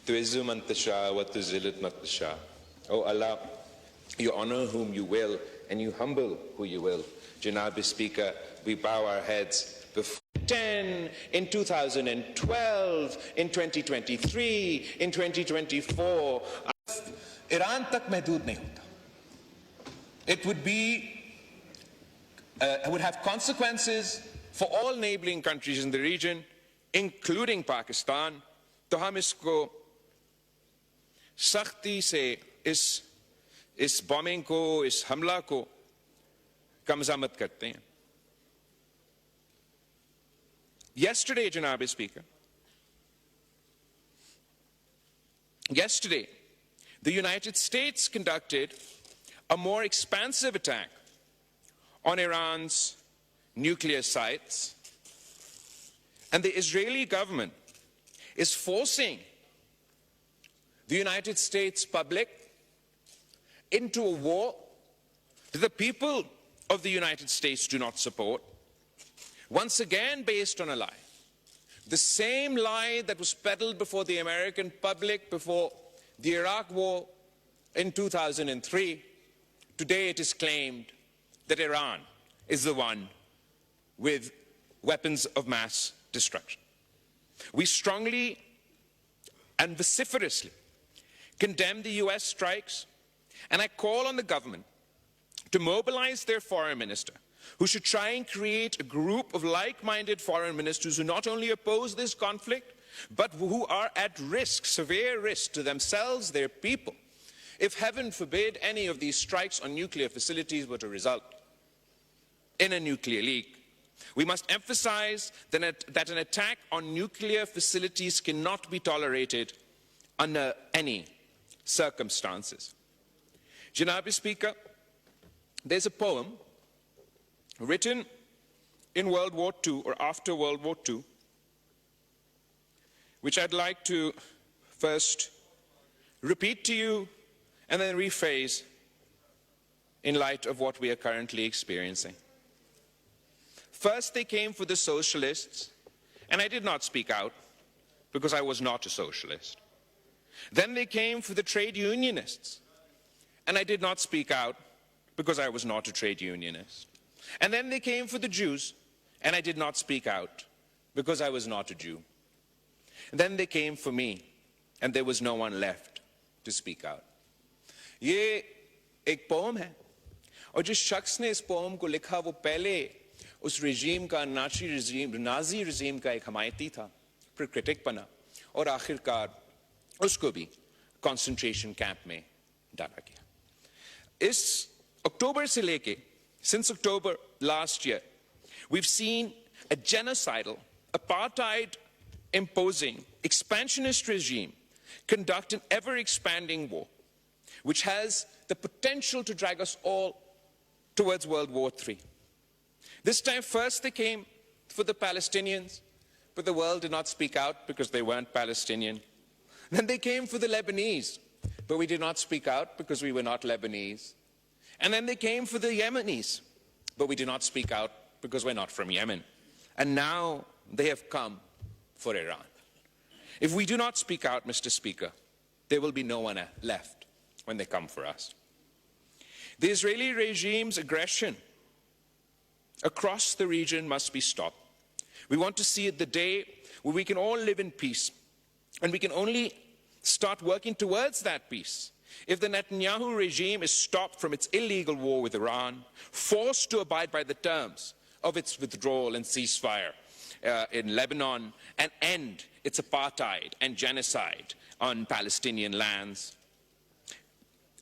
Tu'izzu man tasha wa tuzillu man tasha. O Allah, you honor whom you will and you humble who you will. Janab Speaker, we bow our heads before 10, in 2012, in 2023, in 2024. Iran تک محدود نہیں ہوتا. It would have consequences for all neighboring countries in the region, including Pakistan. تو ہم اس کو سختی سے اس booming کو, اس حملہ کو کا مذمت کرتے ہیں. Yesterday, Janab Speaker, yesterday, the United States conducted a more expansive attack on Iran's nuclear sites, and the Israeli government is forcing the United States public into a war that the people of the United States do not support, once again based on a lie. The same lie that was peddled before the American public before the Iraq war in 2003, today it is claimed that Iran is the one with weapons of mass destruction. We strongly and vociferously condemn the US strikes, and I call on the government to mobilize their foreign minister, who should try and create a group of like-minded foreign ministers who not only oppose this conflict, but who are at risk, severe risk to themselves, their people, if heaven forbid any of these strikes on nuclear facilities were to result in a nuclear leak. We must emphasize that an attack on nuclear facilities cannot be tolerated under any circumstances. Janab Speaker, there's a poem written in World War II or after World War II, which I'd like to first repeat to you and then rephrase in light of what we are currently experiencing. First, they came for the socialists, and I did not speak out because I was not a socialist. Then they came for the trade unionists, and I did not speak out because I was not a trade unionist. And then they came for the Jews, and I did not speak out because I was not a Jew. And then they came for me, and there was no one left to speak out. یہ ایک پوم ہے, اور جس شخص نے اس پوم کو لکھا وہ پہلے اس رژیم کا, نازی رژیم کا ایک حمایتی تھا, پھر کرٹک بنا, اور آخر کار اس کو بھی کنسنٹریشن کیمپ میں ڈالا گیا. اس اکتوبر سے لے کے, since October last year, we've seen a genocidal, apartheid imposing, expansionist regime conduct an ever-expanding war, which has the potential to drag us all towards World War III. This time, first they came for the Palestinians, but the world did not speak out because they weren't Palestinian. Then they came for the Lebanese, but we did not speak out because we were not Lebanese. And then they came for the Yemenis, but we did not speak out because we're not from Yemen. And now they have come for Iran. If we do not speak out, Mr. Speaker, there will be no one left when they come for us. The Israeli regime's aggression across the region must be stopped. We want to see it the day where we can all live in peace, and we can only start working towards that peace if the Netanyahu regime is stopped from its illegal war with Iran, forced to abide by the terms of its withdrawal and ceasefire in Lebanon, and end its apartheid and genocide on Palestinian lands.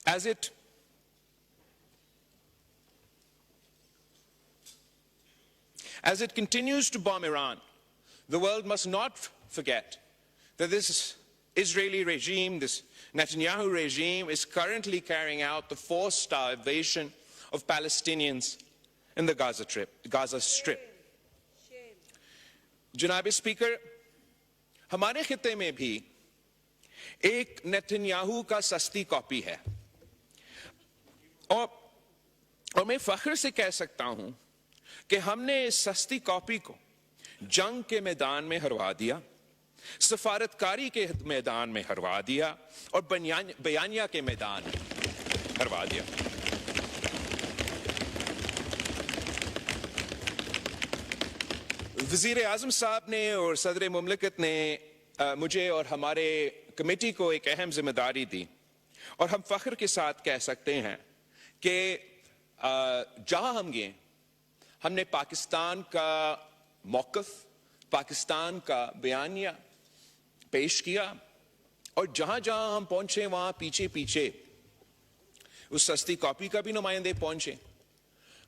As it continues to bomb Iran, the world must not forget that this Israeli regime, this Netanyahu regime, is currently carrying out the forced starvation of Palestinians in the Gaza Strip. جناب speaker, ہمارے خطے میں بھی ایک نیتنیاہو کا سستی copy ہے, اور میں فخر سے کہہ سکتا ہوں کہ ہم نے اس سستی کاپی کو جنگ کے میدان میں ہروا دیا. سفارتکاری کے میدان میں ہروا دیا اور بیانیہ کے میدان میں ہروا دیا. وزیر اعظم صاحب نے اور صدر مملکت نے مجھے اور ہمارے کمیٹی کو ایک اہم ذمہ داری دی، اور ہم فخر کے ساتھ کہہ سکتے ہیں کہ جہاں ہم گئے ہم نے پاکستان کا موقف، پاکستان کا بیانیہ پیش کیا، اور جہاں جہاں ہم پہنچے وہاں پیچھے پیچھے اس سستی کاپی کا بھی نمائندے پہنچے،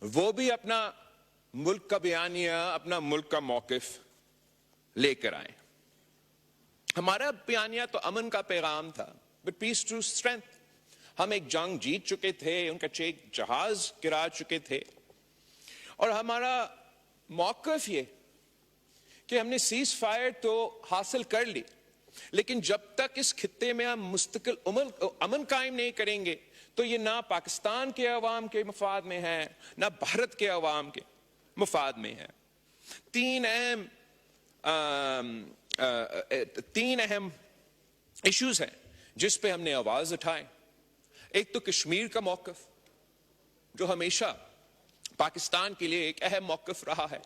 وہ بھی اپنا ملک کا بیانیہ، اپنا ملک کا موقف لے کر آئے. ہمارا بیانیہ تو امن کا پیغام تھا، بٹ پیس ٹو اسٹرینتھ. ہم ایک جنگ جیت چکے تھے، ان کا ایک جہاز گرا چکے تھے، اور ہمارا موقف یہ کہ ہم نے سیز فائر تو حاصل کر لی، لیکن جب تک اس خطے میں ہم مستقل امن قائم نہیں کریں گے تو یہ نہ پاکستان کے عوام کے مفاد میں ہے، نہ بھارت کے عوام کے مفاد میں ہے. تین اہم ایشوز ہیں جس پہ ہم نے آواز اٹھائے. ایک تو کشمیر کا موقف جو ہمیشہ پاکستان کے لیے ایک اہم موقف رہا ہے.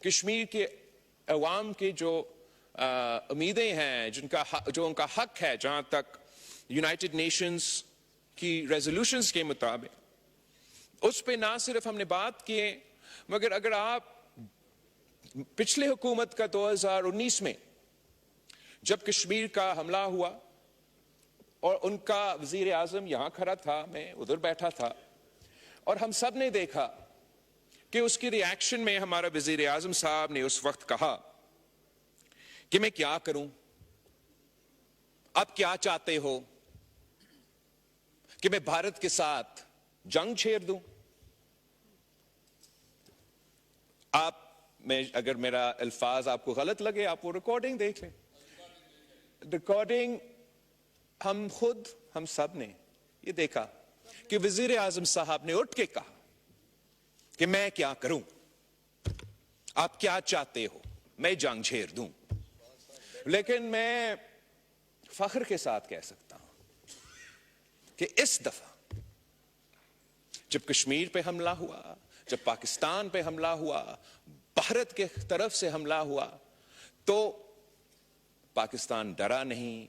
کشمیر کے عوام کی جو امیدیں ہیں، جو ان کا حق ہے، جہاں تک یونائٹڈ نیشنز کی ریزولوشنز کے مطابق، اس پہ نہ صرف ہم نے بات کی، مگر اگر آپ پچھلے حکومت کا 2019 میں جب کشمیر کا حملہ ہوا اور ان کا وزیر اعظم یہاں کھڑا تھا، میں ادھر بیٹھا تھا، اور ہم سب نے دیکھا کہ اس کی ری ایکشن میں ہمارا وزیر اعظم صاحب نے اس وقت کہا کہ میں کیا کروں، آپ کیا چاہتے ہو کہ میں بھارت کے ساتھ جنگ چھیڑ دوں؟ اگر میرا الفاظ آپ کو غلط لگے آپ وہ ریکارڈنگ دیکھ لیں. ریکارڈنگ ہم سب نے یہ دیکھا کہ وزیر اعظم صاحب نے اٹھ کے کہا کہ میں کیا کروں، آپ کیا چاہتے ہو، میں جنگ چھیڑ دوں. لیکن میں فخر کے ساتھ کہہ سکتا ہوں کہ اس دفعہ جب کشمیر پہ حملہ ہوا، جب پاکستان پہ حملہ ہوا، بھارت کے طرف سے حملہ ہوا، تو پاکستان ڈرا نہیں،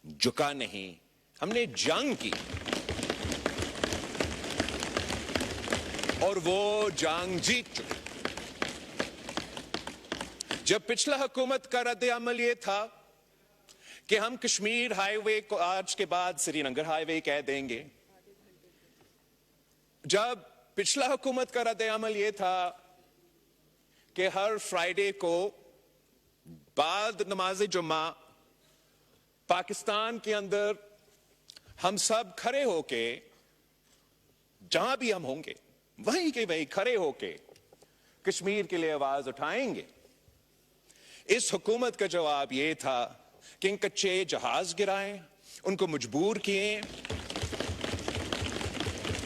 جھکا نہیں، ہم نے جنگ کی، اور وہ جنگ جیت چکے. جب پچھلا حکومت کا رد عمل یہ تھا کہ ہم کشمیر ہائی وے کو آج کے بعد سری نگر ہائی وے کہہ دیں گے، جب پچھلا حکومت کا رد عمل یہ تھا کہ ہر فرائیڈے کو بعد نماز جمعہ پاکستان کے اندر ہم سب کھڑے ہو کے، جہاں بھی ہم ہوں گے وہیں کے وہیں کھڑے ہو کے کشمیر کے لیے آواز اٹھائیں گے، اس حکومت کا جواب یہ تھا کہ ان کچے جہاز گرائیں، ان کو مجبور کیے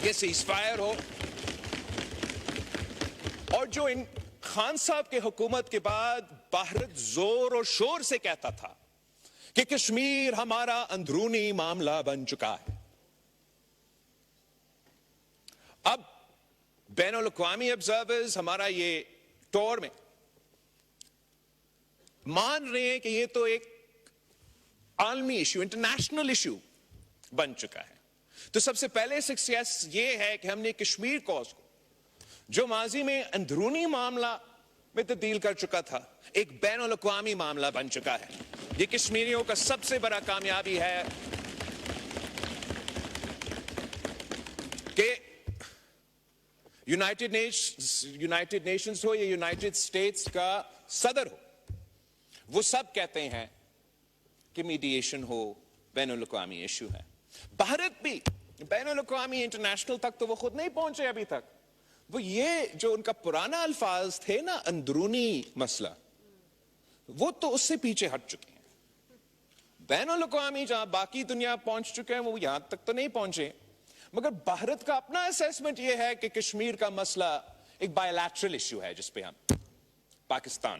کہ سیز فائر ہو. اور جو ان خان صاحب کے حکومت کے بعد بھارت زور اور شور سے کہتا تھا کہ کشمیر ہمارا اندرونی معاملہ بن چکا ہے، اب بین الاقوامی آبزرورز ہمارا یہ ٹور میں مان رہے ہیں کہ یہ تو ایک عالمی ایشو، انٹرنیشنل ایشو بن چکا ہے. تو سب سے پہلے سکسیس یہ ہے کہ ہم نے کشمیر کوز کو، جو ماضی میں اندرونی معاملہ میں تبدیل کر چکا تھا، ایک بین الاقوامی معاملہ بن چکا ہے. یہ کشمیریوں کا سب سے بڑا کامیابی ہے کہ یونائٹڈ نیشنز ہو یا یونائٹڈ اسٹیٹس کا صدر ہو، وہ سب کہتے ہیں کہ میڈیشن ہو، بین الاقوامی ایشو ہے. بھارت بھی بین الاقوامی انٹرنیشنل تک تو وہ خود نہیں پہنچے ابھی تک. وہ یہ جو ان کا پرانا الفاظ تھے نا، اندرونی مسئلہ، وہ تو اس سے پیچھے ہٹ چکے ہیں. بین الاقوامی جہاں باقی دنیا پہنچ چکے ہیں وہ یہاں تک تو نہیں پہنچے. مگر بھارت کا اپنا اسیسمنٹ یہ ہے کہ کشمیر کا مسئلہ ایک بائیلیٹرل ایشو ہے جس پہ ہم پاکستان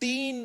3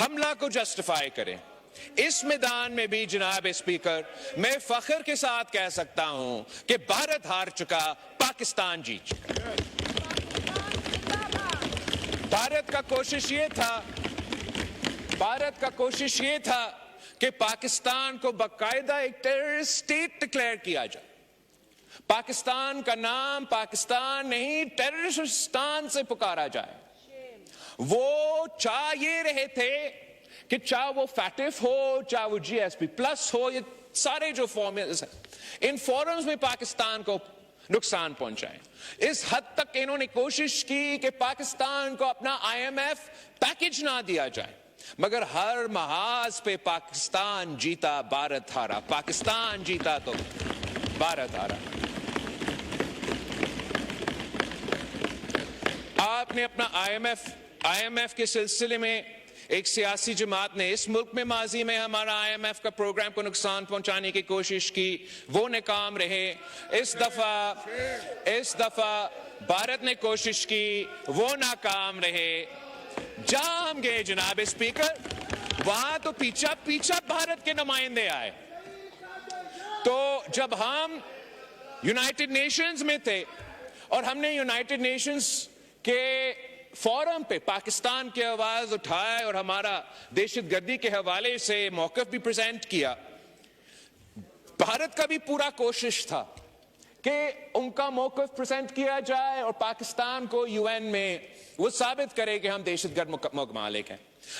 حملہ کو جسٹیفائی کریں. اس میدان میں بھی جناب اسپیکر میں فخر کے ساتھ کہہ سکتا ہوں کہ بھارت ہار چکا، پاکستان جیت چکا. بھارت کا کوشش یہ تھا کہ پاکستان کو باقاعدہ ایک ٹیررسٹ اسٹیٹ ڈکلیئر کیا جائے. پاکستان کا نام پاکستان نہیں ٹیررسٹان سے پکارا جائے. وہ چاہ یہ رہے تھے کہ چاہے وہ فیٹف ہو، چاہے وہ جی ایس پی پلس ہو، یہ سارے جو فارمز ہیں ان فورمز میں پاکستان کو نقصان پہنچائیں. اس حد تک انہوں نے کوشش کی کہ پاکستان کو اپنا IMF پیکج نہ دیا جائے، مگر ہر محاذ پہ پاکستان جیتا، بھارت ہارا. پاکستان جیتا تو بھارت ہارا. آپ نے اپنا IMF کے سلسلے میں ایک سیاسی جماعت نے اس ملک میں ماضی میں ہمارا IMF کا پروگرام کو نقصان پہنچانے کی کوشش کی، وہ ناکام رہے. اس دفعہ بھارت نے کوشش کی، وہ ناکام رہے. جہاں ہم گئے جناب اسپیکر وہاں تو پیچھا بھارت کے نمائندے آئے. تو جب ہم یونائٹڈ نیشنز میں تھے اور ہم نے یونائٹڈ نیشنز کے فورم پہ پاکستان کی آواز اٹھائے اور ہمارا دہشت گردی کے حوالے سے موقف بھی پریزنٹ کیا، بھارت کا بھی پورا کوشش تھا کہ ان کا موقف پریزنٹ کیا جائے اور پاکستان کو UN میں وہ ثابت کرے کہ ہم دہشت گرد ممالک ہیں.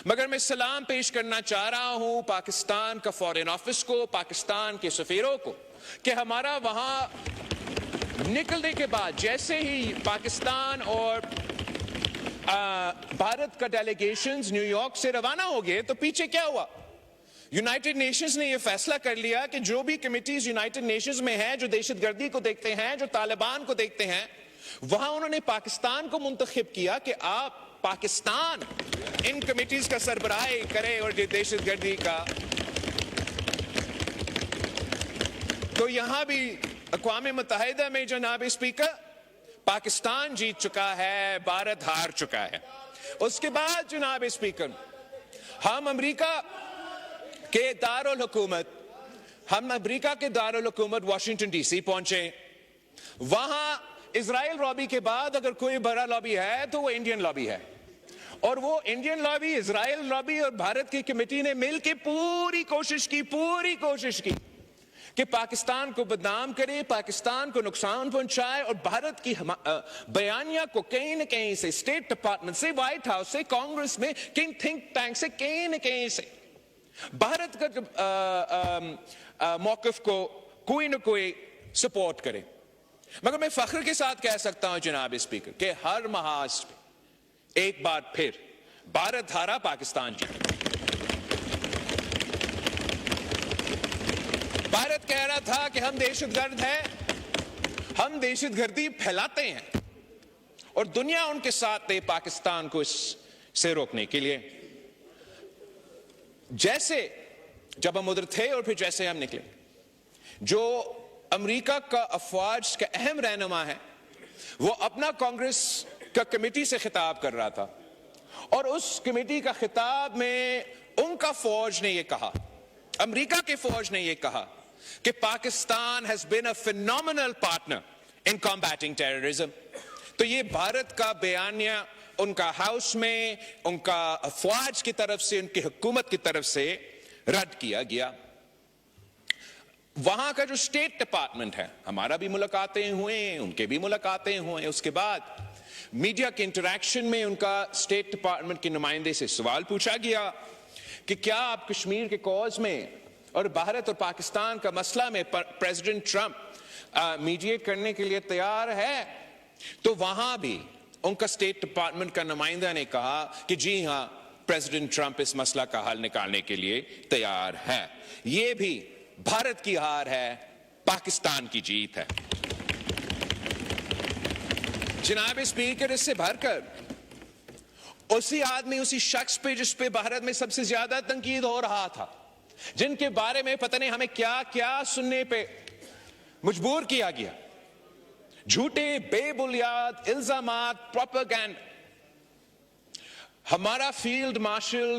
مگر میں سلام پیش کرنا چاہ رہا ہوں پاکستان کا فارن آفس کو، پاکستان کے سفیروں کو، کہ ہمارا وہاں نکلنے کے بعد جیسے ہی پاکستان اور بھارت کا ڈیلیگیشنز نیو یارک سے روانہ ہو گئے تو پیچھے کیا ہوا؟ یونائٹڈ نیشنز نے یہ فیصلہ کر لیا کہ جو بھی کمیٹیز یونائٹڈ نیشنز میں ہیں جو دہشت گردی کو دیکھتے ہیں، جو طالبان کو دیکھتے ہیں، وہاں انہوں نے پاکستان کو منتخب کیا کہ آپ پاکستان ان کمیٹیز کا سربراہی کرے اور دہشت گردی کا. تو یہاں بھی اقوام متحدہ میں جناب اسپیکر پاکستان جیت چکا ہے، بھارت ہار چکا ہے. اس کے بعد جناب اسپیکر ہم امریکہ کے دارالحکومت واشنگٹن ڈی سی پہنچے. وہاں اسرائیل لابی کے بعد اگر کوئی بڑا لابی ہے تو وہ انڈین لابی ہے، اور وہ انڈین لابی، اسرائیل لابی اور بھارت کی کمیٹی نے مل کے پوری کوشش کی کہ پاکستان کو بدنام کرے، پاکستان کو نقصان پہنچائے اور بھارت کی بیانیہ کو کہیں نہ کہیں سے، اسٹیٹ ڈپارٹمنٹ سے، وائٹ ہاؤس سے، کانگریس میں، تھنک ٹینک سے، کہیں نہ کہیں سے بھارت کا موقف کو کوئی نہ کوئی سپورٹ کرے. مگر میں فخر کے ساتھ کہہ سکتا ہوں جناب اسپیکر کہ ہر محاذ پہ ایک بار پھر بھارت ہارا، پاکستان جیتا. بھارت کہہ رہا تھا کہ ہم دہشت گرد ہیں، ہم دہشت گردی پھیلاتے ہیں، اور دنیا ان کے ساتھ تھے پاکستان کو اس سے روکنے کے لیے. جیسے جب ہم ادھر تھے اور پھر جیسے ہم نکلے، جو امریکہ کا افواج کا اہم رہنما ہے وہ اپنا کانگریس کا کمیٹی سے خطاب کر رہا تھا، اور اس کمیٹی کا خطاب میں ان کا فوج نے یہ کہا، امریکہ کے فوج نے یہ کہا کہ Pakistan has been a phenomenal partner in combating terrorism. تو یہ بھارت کا بیانیہ ان کا ہاؤس میں، ان کا افواج کی طرف سے، ان کی حکومت کی طرف سے رد کیا گیا. وہاں کا جو اسٹیٹ ڈپارٹمنٹ ہے، ہمارا بھی ملاقاتیں ہوئیں، ان کے بھی ملاقاتیں ہوئیں. اس کے بعد میڈیا کے انٹریکشن میں ان کا اسٹیٹ ڈپارٹمنٹ کے نمائندے سے سوال پوچھا گیا کہ کیا آپ کشمیر کے کوز میں اور بھارت اور پاکستان کا مسئلہ میں پریزیڈنٹ ٹرمپ میڈیٹ کرنے کے لیے تیار ہے؟ تو وہاں بھی ان کا اسٹیٹ ڈپارٹمنٹ کا نمائندہ نے کہا کہ جی ہاں، پریزیڈنٹ ٹرمپ اس مسئلہ کا حل نکالنے کے لیے تیار ہے. یہ بھی بھارت کی ہار ہے، پاکستان کی جیت ہے. جناب اسپیکر، اس سے بھر کر اسی آدمی، اسی شخص پہ جس پہ بھارت میں سب سے زیادہ تنقید ہو رہا تھا، جن کے بارے میں پتہ نہیں ہمیں کیا کیا سننے پہ مجبور کیا گیا، جھوٹے بے بنیاد الزامات، پروپیگنڈ. ہمارا فیلڈ مارشل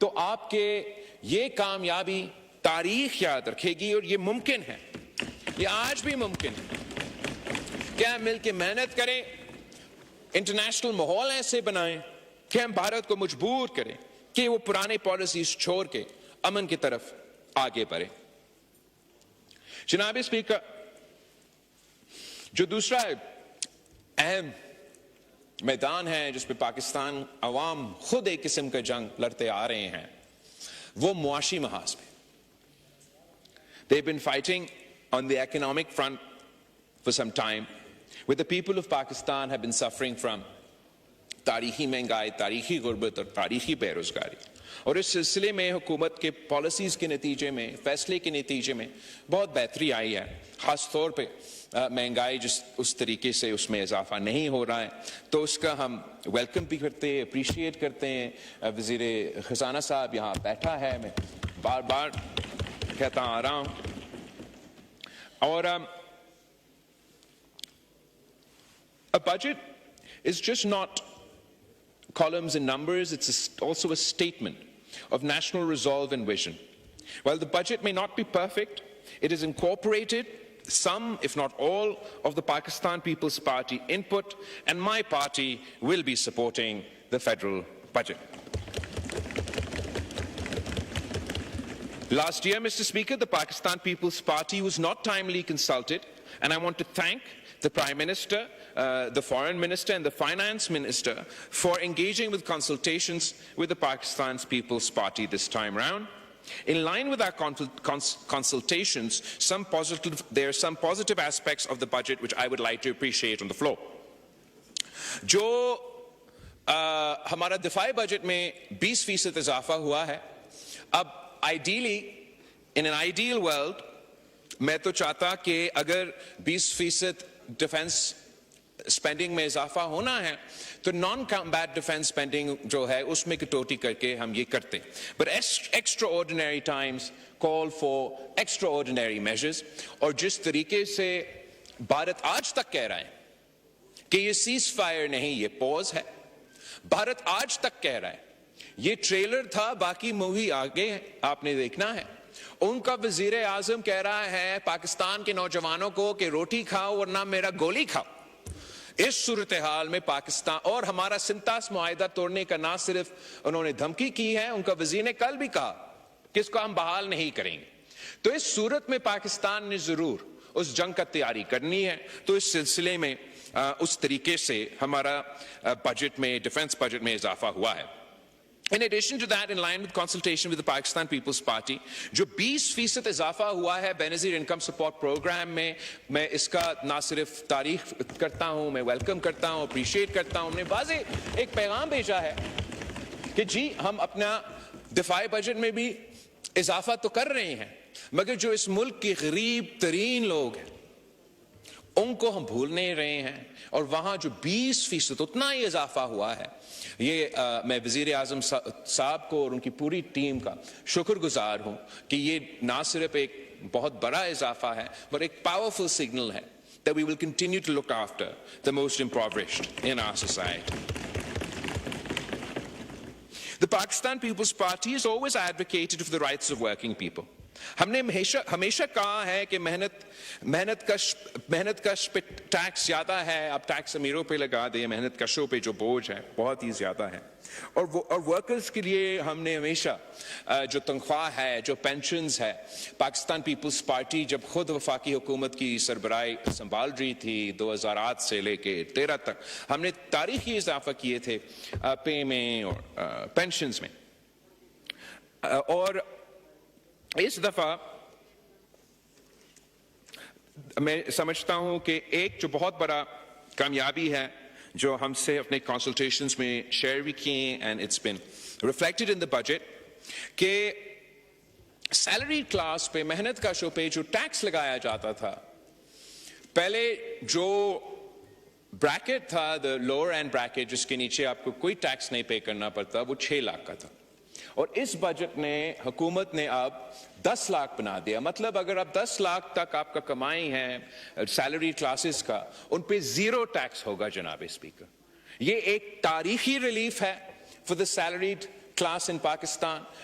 تو آپ کے یہ کامیابی تاریخ یاد رکھے گی، اور یہ ممکن ہے، یہ آج بھی ممکن ہے کہ ہم مل کے محنت کریں، انٹرنیشنل ماحول ایسے بنائیں کہ ہم بھارت کو مجبور کریں کہ وہ پرانے پالیسیز چھوڑ کے امن کی طرف آگے بڑھے۔ جناب اسپیکر، جو دوسرا اہم میدان ہے جس پہ پاکستان عوام خود ایک قسم کا جنگ لڑتے آ رہے ہیں، وہ معاشی محاذ پہ۔ They've been fighting on the economic front for some time, where the people of Pakistan have been suffering from تاریخی مہنگائی، تاریخی غربت اور تاریخی بے روزگاری، اور اس سلسلے میں حکومت کے پالیسیز کے نتیجے میں، فیصلے کے نتیجے میں بہت بہتری آئی ہے، خاص طور پہ مہنگائی اس طریقے سے اس میں اضافہ نہیں ہو رہا ہے، تو اس کا ہم ویلکم بھی کرتے ہیں، اپریشیٹ کرتے ہیں۔ وزیر خزانہ صاحب یہاں بیٹھا ہے، میں بار بار کہتا آ رہا ہوں، اور a budget is just not columns and numbers, it's also a statement of national resolve and vision. While the budget may not be perfect, it has incorporated some, if not all, of the Pakistan People's Party input, and my party will be supporting the federal budget. Last year, Mr. Speaker, the Pakistan People's Party was not timely consulted, and I want to thank the Prime Minister, the Foreign Minister and the Finance Minister for engaging with consultations with the Pakistan People's Party this time round. In line with our consultations, there are some positive aspects of the budget which I would like to appreciate on the floor. جو ہمارا دفاعی budget میں 20% اضافہ ہوا ہے، اب in an ideal world میں تو چاہتا کہ اگر 20% ڈیفنس اسپینڈنگ میں اضافہ ہونا ہے تو نان کمبیٹ ڈیفنس اسپینڈنگ جو ہے اس میں کٹوتی کر کے ہم یہ کرتے، but extra ordinary Times call for extra ordinary measures. اور جس طریقے سے بھارت آج تک کہہ رہا ہے کہ یہ سیز فائر نہیں، یہ پوز ہے، بھارت آج تک کہہ رہا ہے، یہ ٹریلر تھا، باقی مووی آگے آپ نے دیکھنا ہے۔ ان کا وزیر اعظم کہہ رہا ہے پاکستان کے نوجوانوں کو کہ روٹی کھاؤ ورنہ میرا گولی کھاؤ۔ اس صورتحال میں پاکستان اور ہمارا سنتاس معاہدہ توڑنے کا نہ صرف انہوں نے دھمکی کی ہے، ان کا وزیر نے کل بھی کہا کہ اس کو ہم بحال نہیں کریں گے۔ تو اس صورت میں پاکستان نے ضرور اس جنگ کا تیاری کرنی ہے، تو اس سلسلے میں اس طریقے سے ہمارا بجٹ میں، ڈیفنس بجٹ میں اضافہ ہوا ہے۔ In addition to that, in line with consultation with the Pakistan People's Party, جو 20% اضافہ ہوا ہے بینظیر انکم سپورٹ پروگرام میں اس کا نہ صرف تعریف کرتا ہوں، میں ویلکم کرتا ہوں، اپریشیٹ کرتا ہوں۔ ہم نے واضح ایک پیغام بھیجا ہے کہ جی ہم اپنا دفاعی بجٹ میں بھی اضافہ تو کر رہے ہیں، مگر جو اس ملک کے غریب ترین لوگ ہیں ان کو ہم بھول نہیں رہے ہیں، اور وہاں جو 20% اتنا ہی اضافہ ہوا ہے، یہ میں وزیر اعظم صاحب کو اور ان کی پوری ٹیم کا شکر گزار ہوں کہ یہ نہ صرف ایک بہت بڑا اضافہ ہے بٹ ایک پاورفل سگنل ہے that we will continue to look after the most impoverished in our society. The Pakistan People's Party has always advocated for the rights of working people. ہم نے ہمیشہ کہا ہے کہ محنت کش پہ ٹیکس زیادہ ہے، اب ٹیکس امیروں پہ لگا دیں، محنت کشوں پہ جو بوجھ ہے بہت ہی زیادہ ہے، اور ورکرز کے لیے ہم نے ہمیشہ جو تنخواہ ہے، جو پینشنز ہے، پاکستان پیپلز پارٹی جب خود وفاقی حکومت کی سربراہی سنبھال رہی تھی 2008 سے لے کے 13 تک، ہم نے تاریخی اضافہ کیے تھے پے میں اور پینشنز میں۔ اور اس دفعہ میں سمجھتا ہوں کہ ایک جو بہت بڑا کامیابی ہے جو ہم سے اپنے کنسلٹیشنز میں شیئر بھی کیے and it's been reflected in the budget, کہ سیلری کلاس پہ، محنت کشوں پہ جو ٹیکس لگایا جاتا تھا، پہلے جو بریکٹ تھا، دا لوور اینڈ بریکٹ جس کے نیچے آپ کو کوئی ٹیکس نہیں پے کرنا پڑتا، وہ 6 لاکھ کا تھا، اور اس بجٹ نے حکومت نے اب 10 لاکھ بنا دیا۔ مطلب اگر اب 10 لاکھ تک آپ کا کمائی ہے سیلری کلاسز کا، ان پہ 0 ٹیکس ہوگا۔ جناب اسپیکر، یہ ایک تاریخی ریلیف ہے for the salaried class in Pakistan,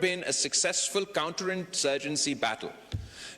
been a successful counterinsurgency battle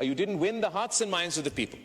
you didn't win the hearts and minds of the people।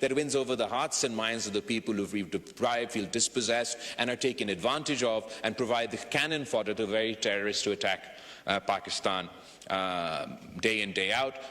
that wins over the hearts and minds of the people who we've deprived, feel dispossessed and are taken advantage of, and provide the cannon fodder to the very terrorists to attack Pakistan day in day out।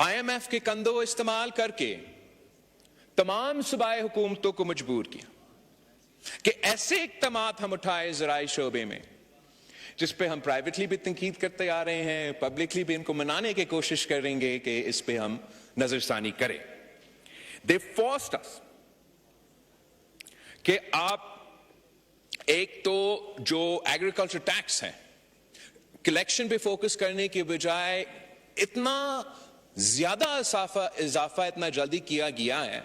IMF کے کندھوں استعمال کر کے تمام صوبائی حکومتوں کو مجبور کیا کہ ایسے اقدامات ہم اٹھائے زراعی شعبے میں جس پہ ہم پرائیویٹلی بھی تنقید کرتے آ رہے ہیں, پبلکلی بھی ان کو منانے کی کوشش کریں گے کہ اس پہ ہم نظر ثانی کریں. They forced us کہ آپ ایک تو جو ایگریکلچر ٹیکس ہے کلیکشن پہ فوکس کرنے کے بجائے اتنا زیادہ اضافہ اتنا جلدی کیا گیا ہے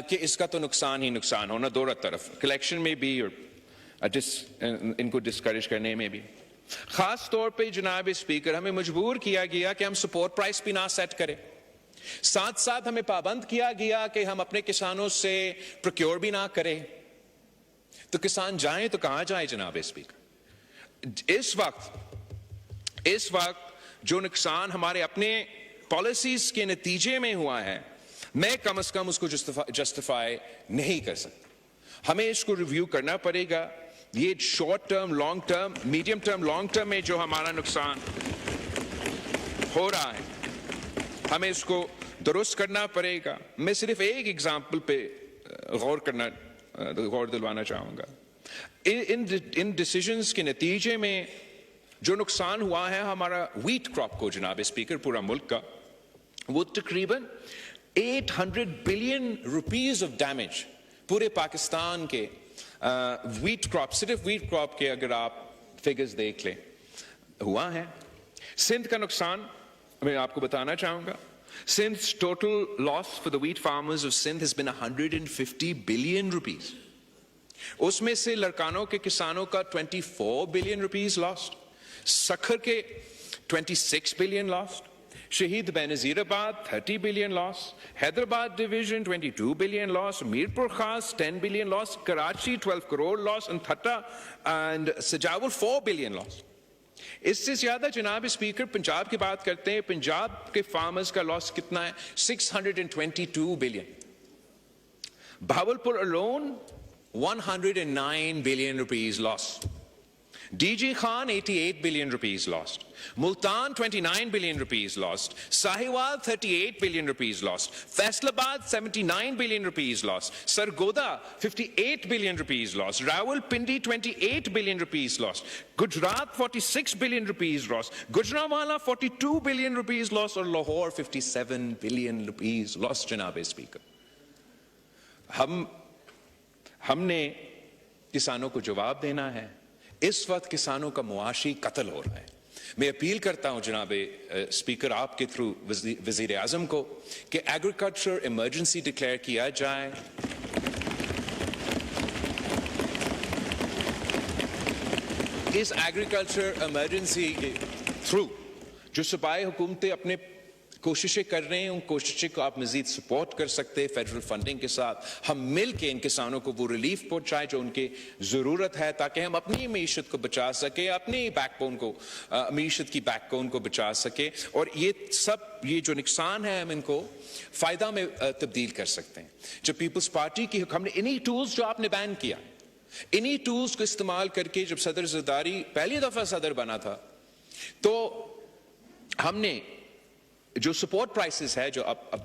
کہ اس کا تو نقصان ہی نقصان ہونا دونوں طرف, کلیکشن میں بھی اور ان کو ڈسکریج کرنے میں بھی. خاص طور پہ جناب اسپیکر ہمیں مجبور کیا گیا کہ ہم سپورٹ پرائس بھی نہ سیٹ کریں, ساتھ ساتھ ہمیں پابند کیا گیا کہ ہم اپنے کسانوں سے پروکیور بھی نہ کریں. تو کسان جائیں تو کہاں جائیں جناب اسپیکر؟ اس وقت جو نقصان ہمارے اپنے پالیسیز کے نتیجے میں ہوا ہے میں کم از کم اس کو جسٹیفائی نہیں کر سکتا. ہمیں اس کو ریویو کرنا پڑے گا. یہ short term, long term, medium term, long term میں جو ہمارا نقصان ہو رہا ہے ہمیں اس کو درست کرنا پڑے گا. میں صرف ایک ایگزامپل پہ غور دلوانا چاہوں گا. ان ڈیسیژنز کے نتیجے میں جو نقصان ہوا ہے ہمارا ویٹ کراپ کو جناب اسپیکر پورا ملک کا, وہ تقریباً 800 بلین روپیز آف ڈیمیج پورے پاکستان کے ویٹ کراپ, صرف ویٹ کراپ کے اگر آپ فگرز دیکھ لیں ہوا ہے. سندھ کا نقصان میں آپ کو بتانا چاہوں گا. Sindh's total loss for the wheat farmers of Sindh has been 150 billion rupees. اس میں سے لڑکانوں کے کسانوں کا 24 billion rupees lost, سکھر کے 26 billion lost, شہید بینظیر آباد 30 billion loss, Hyderabad division 22 billion loss, Mirpur خاص 10 billion loss, Karachi 12 crore loss, and تھٹا and Sajawal 4 billion loss. اس سے زیادہ جناب اسپیکر پنجاب کی بات کرتے ہیں. پنجاب کے فارمرز کا لاس کتنا ہے؟ 622 billion. Bahawalpur alone 109 billion rupees loss. D G Khan 88 billion rupees lost. Multan 29 billion rupees lost. Sahiwal 38 billion rupees lost. Faisalabad 79 billion rupees lost. Sargodha 58 billion rupees lost. Rawal Pindi 28 billion rupees lost. Gujarat 46 billion rupees lost. Gujranwala 42 billion rupees lost اور Lahore 57 billion rupees lost. جناب speaker ہم نے کسانوں کو جواب دینا ہے. اس وقت کسانوں کا معاشی قتل ہو رہا ہے. میں اپیل کرتا ہوں جناب اسپیکر آپ کے تھرو وزیر اعظم کو کہ ایگریکلچر ایمرجنسی ڈکلیئر کیا جائے. اس ایگریکلچر ایمرجنسی کے تھرو جو صوبائی حکومتیں اپنے کوششیں کر رہے ہیں ان کوششیں کو آپ مزید سپورٹ کر سکتے ہیں فیڈرل فنڈنگ کے ساتھ. ہم مل کے ان کسانوں کو وہ ریلیف پہنچائیں جو ان کی ضرورت ہے تاکہ ہم اپنی معیشت کو بچا سکیں, اپنی بیک بون کو, معیشت کی بیک بون کو بچا سکیں, اور یہ جو نقصان ہے ہم ان کو فائدہ میں تبدیل کر سکتے ہیں. جب پیپلز پارٹی کی ہم نے انہی ٹولز جو آپ نے بین کیا, انہی ٹولز کو استعمال کر کے جب صدر زرداری پہلی دفعہ صدر بنا تھا تو ہم نے جو سپورٹ پرائسز ہے جو اب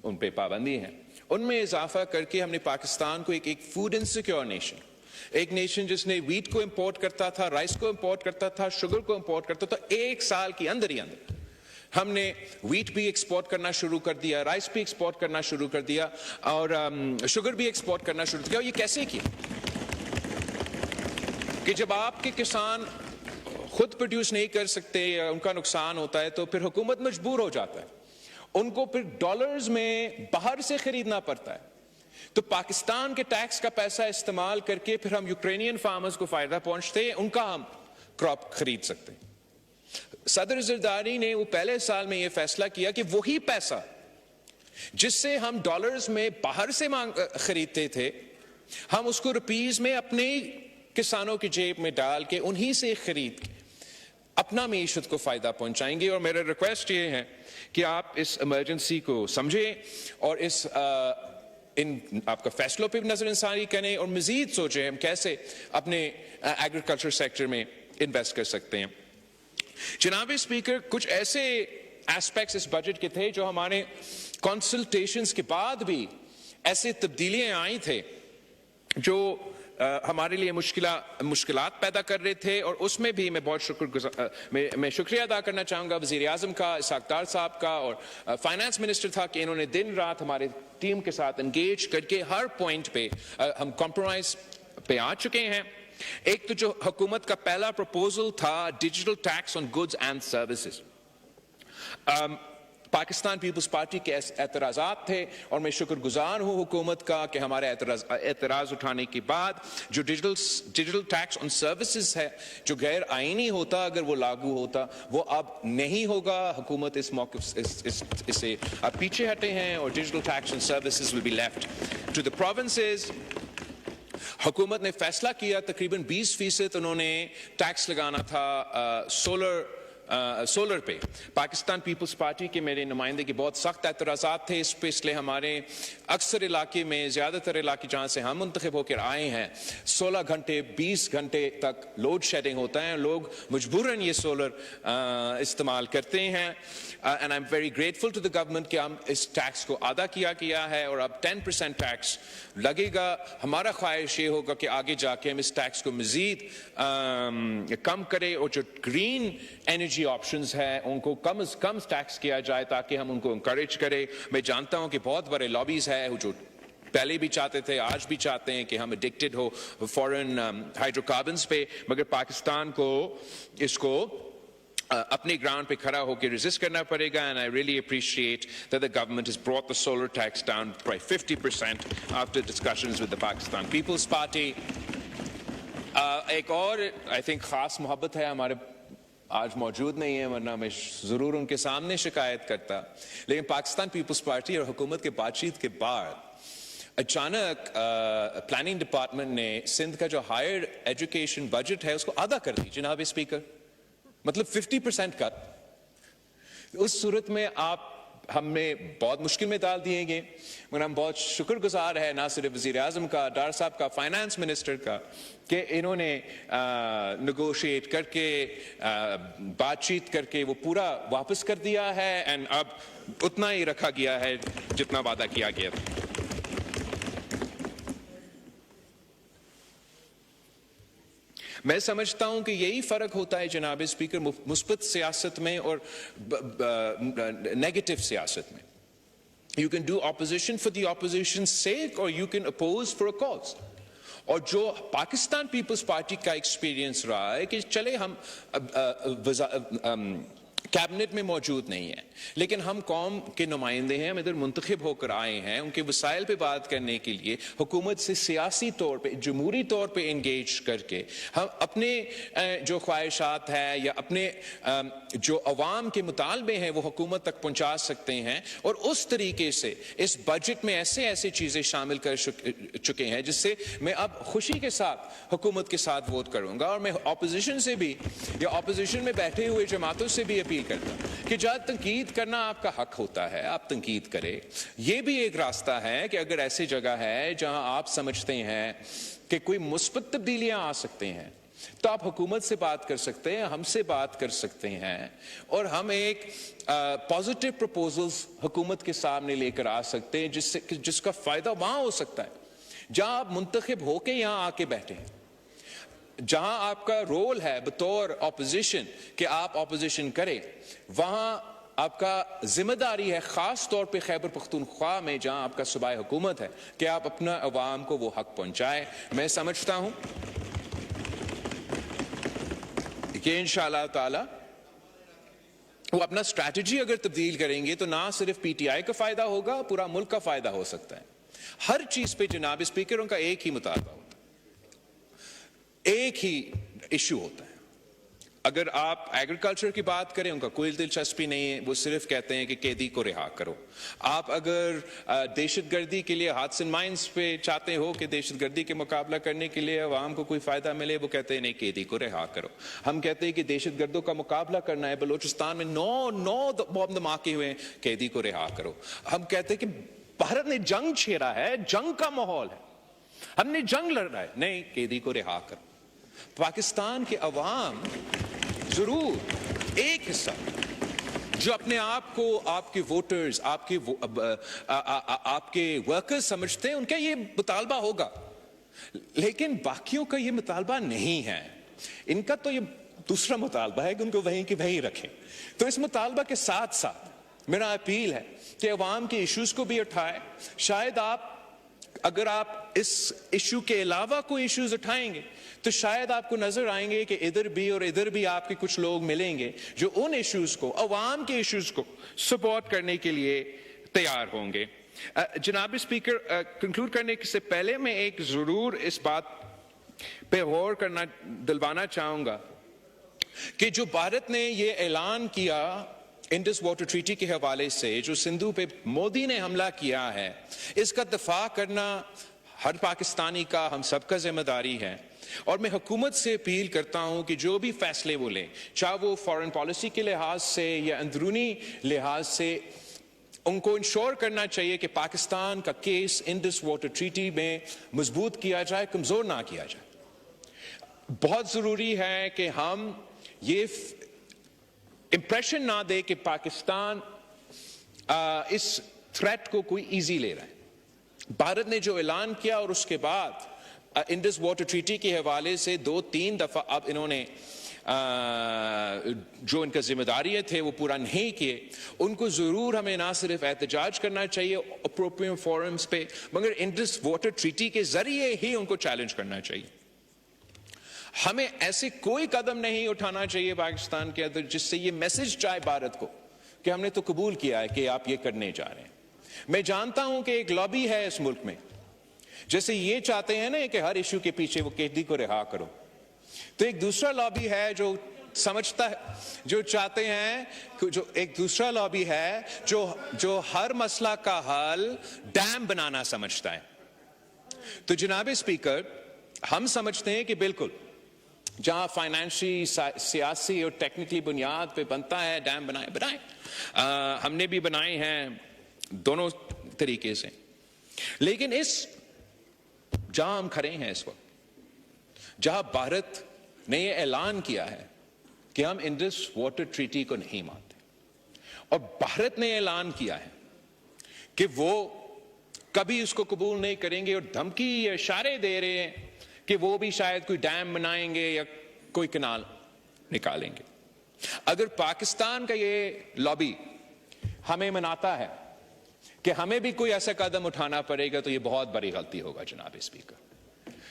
ان پہ پابندی ہے ان میں اضافہ کر کے ہم نے پاکستان کو ایک فوڈ انسیکیور نیشن, ایک نیشن جس نے ویٹ کو امپورٹ کرتا تھا, رائس کو امپورٹ کرتا تھا, شوگر کو امپورٹ کرتا تھا, ایک سال کے اندر ہی اندر ہم نے ویٹ بھی ایکسپورٹ کرنا شروع کر دیا, رائس بھی ایکسپورٹ کرنا شروع کر دیا اور شوگر بھی ایکسپورٹ کرنا شروع کیا. اور یہ کیسے کیا کہ جب آپ کے کسان خود پروڈیوس نہیں کر سکتے یا ان کا نقصان ہوتا ہے تو پھر حکومت مجبور ہو جاتا ہے, ان کو پھر ڈالرز میں باہر سے خریدنا پڑتا ہے. تو پاکستان کے ٹیکس کا پیسہ استعمال کر کے پھر ہم یوکرینین فارمرز کو فائدہ پہنچتے ہیں, ان کا ہم کراپ خرید سکتے ہیں. صدر زرداری نے وہ پہلے سال میں یہ فیصلہ کیا کہ وہی پیسہ جس سے ہم ڈالرز میں باہر سے خریدتے تھے ہم اس کو روپیز میں اپنے کسانوں کی جیب میں ڈال کے انہی سے خرید کے اپنا معیشت کو فائدہ پہنچائیں گے. اور میرا ریکویسٹ یہ ہے کہ آپ اس ایمرجنسی کو سمجھیں اور آپ کا فیصلوں پہ بھی نظر ثانی کریں اور مزید سوچیں ہم کیسے اپنے ایگریکلچر سیکٹر میں انویسٹ کر سکتے ہیں. جناب اسپیکر کچھ ایسے ایسپیکٹس اس بجٹ کے تھے جو ہمارے کنسلٹیشنز کے بعد بھی ایسے تبدیلیاں آئی تھے جو ہمارے لیے مشکلات پیدا کر رہے تھے، اور اس میں بھی میں بہت میں شکریہ ادا کرنا چاہوں گا وزیر اعظم کا، اسحاق ڈار صاحب کا، اور فائنانس منسٹر تھا کہ انہوں نے دن رات ہمارے ٹیم کے ساتھ انگیج کر کے ہر پوائنٹ پہ ہم کمپرومائز پہ آ چکے ہیں۔ ایک تو جو حکومت کا پہلا پروپوزل تھا digital tax on goods and services, Pakistan Peoples Party کے اعتراضات تھے، اور میں شکر گزار ہوں حکومت کا کہ ہمارے اعتراض اٹھانے کے بعد جو ڈیجیٹل ٹیکس آن سروسز ہے جو غیر آئینی ہوتا اگر وہ لاگو ہوتا وہ اب نہیں ہوگا۔ حکومت اس موقف سے اب پیچھے ہٹے ہیں، اور digital tax on services will be left to the provinces. حکومت نے فیصلہ کیا تقریباً 20% انہوں نے ٹیکس لگانا تھا سولر پہ۔ پاکستان پیپلز پارٹی کے میرے نمائندے کے بہت سخت اعتراضات تھے اس پہ، اس لیے ہمارے اکثر علاقے میں، زیادہ تر علاقے جہاں سے ہم منتخب ہو کر آئے ہیں، 16 گھنٹے 20 گھنٹے تک لوڈ شیڈنگ ہوتا ہے، لوگ مجبوراً یہ سولر استعمال کرتے ہیں۔ And I am very grateful to the government کہ ہم اس ٹیکس کو ادا کیا ہے، اور اب 10% ٹیکس لگے گا۔ ہمارا خواہش یہ ہوگا کہ آگے جا کے ہم اس ٹیکس کو مزید کم کریں، اور جو گرین انرجی آپشنز ہیں ان کو کم از کم ٹیکس کیا جائے تاکہ ہم ان کو انکریج کریں۔ میں جانتا ہوں کہ بہت بڑے لابیز ہیں جو پہلے بھی چاہتے تھے، آج بھی چاہتے ہیں کہ ہم ایڈکٹڈ ہو فورن ہائیڈرو کاربنز پہ، مگر پاکستان کو اس کو اپنے گراؤنڈ پہ کھڑا ہو کے ریزسٹ کرنا پڑے گا۔ And I really appreciate that the government has brought the solar tax down by 50% after discussions with the Pakistan People's Party۔ ایک اور آئی تھنک خاص محبت ہے ہمارے، آج موجود نہیں ہے ورنہ میں ضرور ان کے سامنے شکایت کرتا، لیکن پاکستان پیپلز پارٹی اور حکومت کے بات چیت کے بعد اچانک پلاننگ ڈپارٹمنٹ نے سندھ کا جو ہائر ایجوکیشن بجٹ ہے اس کو آدھا کر دی جناب اسپیکر، مطلب 50% کٹ۔ اس صورت میں آپ ہمیں بہت مشکل میں ڈال دیے گئے، مگر ہم بہت شکر گزار ہے نہ صرف وزیر اعظم کا، ڈار صاحب کا، فائنانس منسٹر کا، کہ انہوں نے نیگوشیٹ کر کے بات چیت کر کے وہ پورا واپس کر دیا ہے، اینڈ اب اتنا ہی رکھا گیا ہے جتنا وعدہ کیا گیا تھا۔ میں سمجھتا ہوں کہ یہی فرق ہوتا ہے جناب اسپیکر مثبت سیاست میں اور نیگیٹو سیاست میں۔ You can do opposition for the opposition's sake or you can oppose for a cause۔ اور جو پاکستان پیپلز پارٹی کا ایکسپیرینس رہا ہے کہ چلے ہم کیبنٹ میں موجود نہیں ہیں لیکن ہم قوم کے نمائندے ہیں، ہم ادھر منتخب ہو کر آئے ہیں، ان کے وسائل پہ بات کرنے کے لیے حکومت سے سیاسی طور پہ، جمہوری طور پہ انگیج کر کے ہم اپنے جو خواہشات ہیں یا اپنے جو عوام کے مطالبے ہیں وہ حکومت تک پہنچا سکتے ہیں، اور اس طریقے سے اس بجٹ میں ایسے چیزیں شامل کر چکے ہیں جس سے میں اب خوشی کے ساتھ حکومت کے ساتھ ووٹ کروں گا۔ اور میں اپوزیشن سے بھی یا اپوزیشن میں بیٹھے ہوئے جماعتوں سے بھی اپیل کرتا کہ جہاں تنقید کرنا آپ کا حق ہوتا ہے آپ تنقید کریں۔ یہ بھی ایک راستہ ہے کہ اگر ایسی جگہ ہے جہاں آپ سمجھتے ہیں کہ کوئی مثبت تبدیلیاں آ سکتے ہیں تو آپ حکومت سے بات کر سکتے ہیں، ہم سے بات کر سکتے ہیں، اور ہم ایک پازیٹیو پروپوزلز حکومت کے سامنے لے کر آ سکتے ہیں جس کا فائدہ وہاں ہو سکتا ہے جہاں آپ منتخب ہو کے یہاں آ کے بیٹھے ہیں، جہاں آپ کا رول ہے بطور اپوزیشن کہ آپ اپوزیشن کریں، وہاں آپ کا ذمہ داری ہے خاص طور پہ خیبر پختونخوا میں جہاں آپ کا صوبائی حکومت ہے کہ آپ اپنا عوام کو وہ حق پہنچائیں۔ میں سمجھتا ہوں کہ انشاءاللہ تعالی وہ اپنا اسٹریٹجی اگر تبدیل کریں گے تو نہ صرف پی ٹی آئی کا فائدہ ہوگا، پورا ملک کا فائدہ ہو سکتا ہے۔ ہر چیز پہ جناب اسپیکر ان کا ایک ہی مطالبہ ہوتا ہے، ایک ہی ایشو ہوتا ہے۔ اگر آپ ایگریکلچر کی بات کریں ان کا کوئی دلچسپی نہیں ہے، وہ صرف کہتے ہیں کہ قیدی کو رہا کرو۔ آپ اگر دہشت گردی کے لیے ہاتھ اینڈ مائنس پہ چاہتے ہو کہ دہشت گردی کے مقابلہ کرنے کے لیے عوام کو کوئی فائدہ ملے، وہ کہتے ہیں نہیں قیدی کو رہا کرو۔ ہم کہتے ہیں کہ دہشت گردوں کا مقابلہ کرنا ہے، بلوچستان میں 9 بم دھماکے ہوئے ہیں، قیدی کو رہا کرو۔ ہم کہتے ہیں کہ بھارت نے جنگ چھیڑا ہے، جنگ کا ماحول ہے، ہم نے جنگ لڑنا ہے، نہیں قیدی کو رہا کرو۔ پاکستان کے عوام ضرور ایک حصہ جو اپنے آپ کو آپ کے ووٹرز آپ کے ورکرز سمجھتے ہیں ان کا یہ مطالبہ ہوگا، لیکن باقیوں کا یہ مطالبہ نہیں ہے. ان کا تو یہ دوسرا مطالبہ ہے کہ ان کو وہیں کہ وہیں رکھیں. تو اس مطالبہ کے ساتھ ساتھ میرا اپیل ہے کہ عوام کے ایشوز کو بھی اٹھائیں. شاید اگر آپ اس ایشو کے علاوہ کوئی ایشوز اٹھائیں گے تو شاید آپ کو نظر آئیں گے کہ ادھر بھی اور ادھر بھی آپ کے کچھ لوگ ملیں گے جو ان ایشوز کو، عوام کے ایشوز کو سپورٹ کرنے کے لیے تیار ہوں گے. جناب اسپیکر، کنکلوڈ کرنے سے پہلے میں ایک ضرور اس بات پہ غور کرنا دلوانا چاہوں گا کہ جو بھارت نے یہ اعلان کیا انڈس واٹر ٹریٹی کے حوالے سے، جو سندھو پہ مودی نے حملہ کیا ہے، اس کا دفاع کرنا ہر پاکستانی کا، ہم سب کا ذمہ داری ہے. اور میں حکومت سے اپیل کرتا ہوں کہ جو بھی فیصلے وہ لیں، چاہے وہ فارن پالیسی کے لحاظ سے یا اندرونی لحاظ سے، ان کو انشور کرنا چاہیے کہ پاکستان کا کیس انڈس واٹر ٹریٹی میں مضبوط کیا جائے، کمزور نہ کیا جائے. بہت ضروری ہے کہ ہم یہ امپریشن نہ دے کہ پاکستان اس تھریٹ کو کوئی ایزی لے رہا ہے. بھارت نے جو اعلان کیا اور اس کے بعد انڈس واٹر ٹریٹی کے حوالے سے 2-3 دفعہ اب انہوں نے جو ان کا ذمہ داریاں تھے وہ پورا نہیں کیے. ان کو ضرور ہمیں نہ صرف احتجاج کرنا چاہیے اپروپریٹ فورمز پہ، مگر انڈس واٹر ٹریٹی کے ذریعے ہی ان کو چیلنج کرنا چاہیے. ہمیں ایسے کوئی قدم نہیں اٹھانا چاہیے پاکستان کے اندر جس سے یہ میسج جائے بھارت کو کہ ہم نے تو قبول کیا ہے کہ آپ یہ کرنے جا رہے ہیں. میں جانتا ہوں کہ ایک لابی ہے اس ملک میں، جیسے یہ چاہتے ہیں نا کہ ہر ایشو کے پیچھے وہ قیدی کو رہا کرو، تو ایک دوسرا لابی ہے جو سمجھتا ہے، جو چاہتے ہیں، جو ایک دوسرا لابی ہے جو ہر مسئلہ کا حل ڈیم بنانا سمجھتا ہے. تو جناب اسپیکر، ہم سمجھتے ہیں کہ بالکل جہاں فائنینشی، سیاسی اور ٹیکنیکلی بنیاد پہ بنتا ہے ڈیم بنائیں. ہم نے بھی بنائے ہیں دونوں طریقے سے. لیکن جہاں ہم کھڑے ہیں اس وقت، جہاں بھارت نے یہ اعلان کیا ہے کہ ہم انڈس واٹر ٹریٹی کو نہیں مانتے، اور بھارت نے اعلان کیا ہے کہ وہ کبھی اس کو قبول نہیں کریں گے، اور دھمکی یا اشارے دے رہے ہیں کہ وہ بھی شاید کوئی ڈیم بنائیں گے یا کوئی کنال نکالیں گے. اگر پاکستان کا یہ لابی ہمیں مناتا ہے کہ ہمیں بھی کوئی ایسا قدم اٹھانا پڑے گا تو یہ بہت بڑی غلطی ہوگا جناب اسپیکر.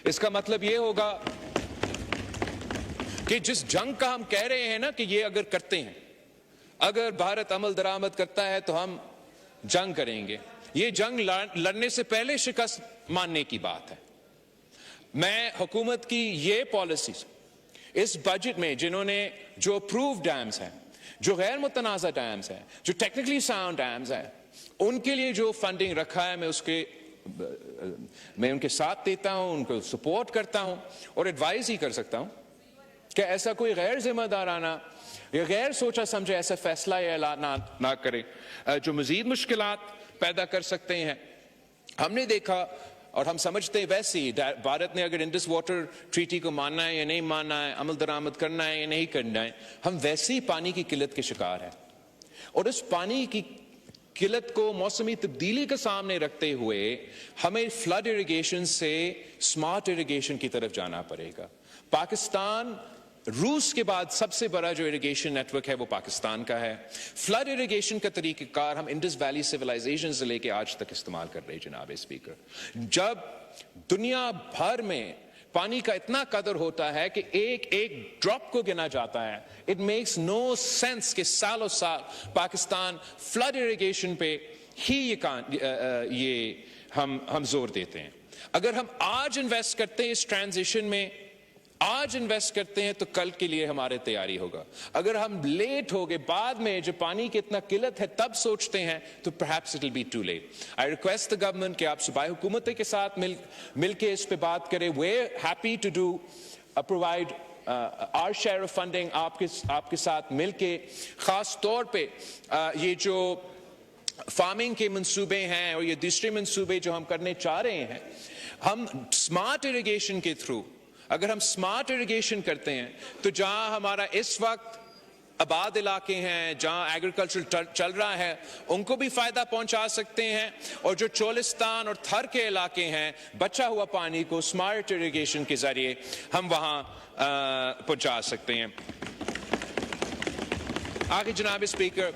اس کا مطلب یہ ہوگا کہ جس جنگ کا ہم کہہ رہے ہیں نا کہ یہ اگر کرتے ہیں، اگر بھارت عمل درآمد کرتا ہے تو ہم جنگ کریں گے، یہ جنگ لڑنے سے پہلے شکست ماننے کی بات ہے. میں حکومت کی یہ پالیسیز اس بجٹ میں، جنہوں نے جو اپرووڈ ڈیمز ہیں، جو غیر متنازع ڈیمز ہیں، جو ٹیکنیکلی ساؤنڈ ڈیمز ہیں، ان کے لیے جو فنڈنگ رکھا ہے، میں ان کے ساتھ دیتا ہوں، ان کو سپورٹ کرتا ہوں اور ایڈوائز ہی کر سکتا ہوں کہ ایسا کوئی غیر ذمہ دارانہ یا غیر سوچا سمجھے ایسا فیصلہ یا اعلان نہ کرے جو مزید مشکلات پیدا کر سکتے ہیں. ہم نے دیکھا اور ہم سمجھتے ہیں ویسے ہی بھارت نے اگر انڈس واٹر ٹریٹی کو ماننا ہے یا نہیں ماننا ہے، عمل درآمد کرنا ہے یا نہیں کرنا ہے، ہم ویسے ہی پانی کی قلت کے شکار ہیں. اور اس پانی کی قلت کو موسمی تبدیلی کے سامنے رکھتے ہوئے ہمیں فلڈ اریگیشن سے سمارٹ اریگیشن کی طرف جانا پڑے گا. پاکستان روس کے بعد سب سے بڑا جو اریگیشن نیٹ ورک ہے وہ پاکستان کا ہے. فلڈ اریگیشن کا طریقہ کار ہم انڈس ویلی سیولائزیشن سے لے کے آج تک استعمال کر رہے ہیں جناب اسپیکر. جب دنیا بھر میں پانی کا اتنا قدر ہوتا ہے کہ ایک ڈراپ کو گنا جاتا ہے، اٹ میکس نو سینس کہ سالوں سال پاکستان فلڈ اریگیشن پہ ہی یہ ہم زور دیتے ہیں. اگر ہم آج انویسٹ کرتے ہیں اس ٹرانزیشن میں، آج انویسٹ کرتے ہیں تو کل کے لیے ہمارے تیاری ہوگا. اگر ہم لیٹ ہو گئے، بعد میں جب پانی کی اتنا قلت ہے تب سوچتے ہیں، تو perhaps it will be too late. I request the government کہ آپ صوبائی حکومت کے ساتھ مل کے اس پہ بات کریں. We're happy to do provide our share of funding آپ کے ساتھ مل کے، خاص طور پہ یہ جو فارمنگ کے منصوبے ہیں اور یہ دوسرے منصوبے جو ہم کرنے چاہ رہے ہیں، ہم اسمارٹ اریگیشن کے تھرو، اگر ہم اسمارٹ اریگیشن کرتے ہیں تو جہاں ہمارا اس وقت آباد علاقے ہیں جہاں ایگریکلچر چل رہا ہے ان کو بھی فائدہ پہنچا سکتے ہیں، اور جو چولستان اور تھر کے علاقے ہیں بچا ہوا پانی کو سمارٹ اریگیشن کے ذریعے ہم وہاں پہنچا سکتے ہیں۔ آگے جناب اسپیکر،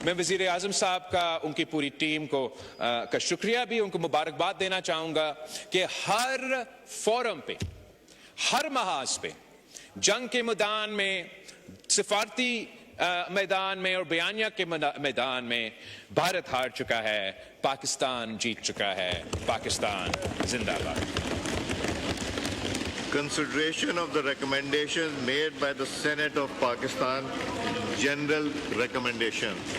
میں وزیر اعظم صاحب کا، ان کی پوری ٹیم کو کا شکریہ بھی، ان کو مبارکباد دینا چاہوں گا کہ ہر فورم پہ، ہر محاذ پہ، جنگ کے میدان میں، سفارتی میدان میں اور بیانیہ کے میدان میں بھارت ہار چکا ہے، پاکستان جیت چکا ہے، پاکستان زندہ باد۔ Consideration of the recommendations made by the Senate of Pakistan, general recommendation.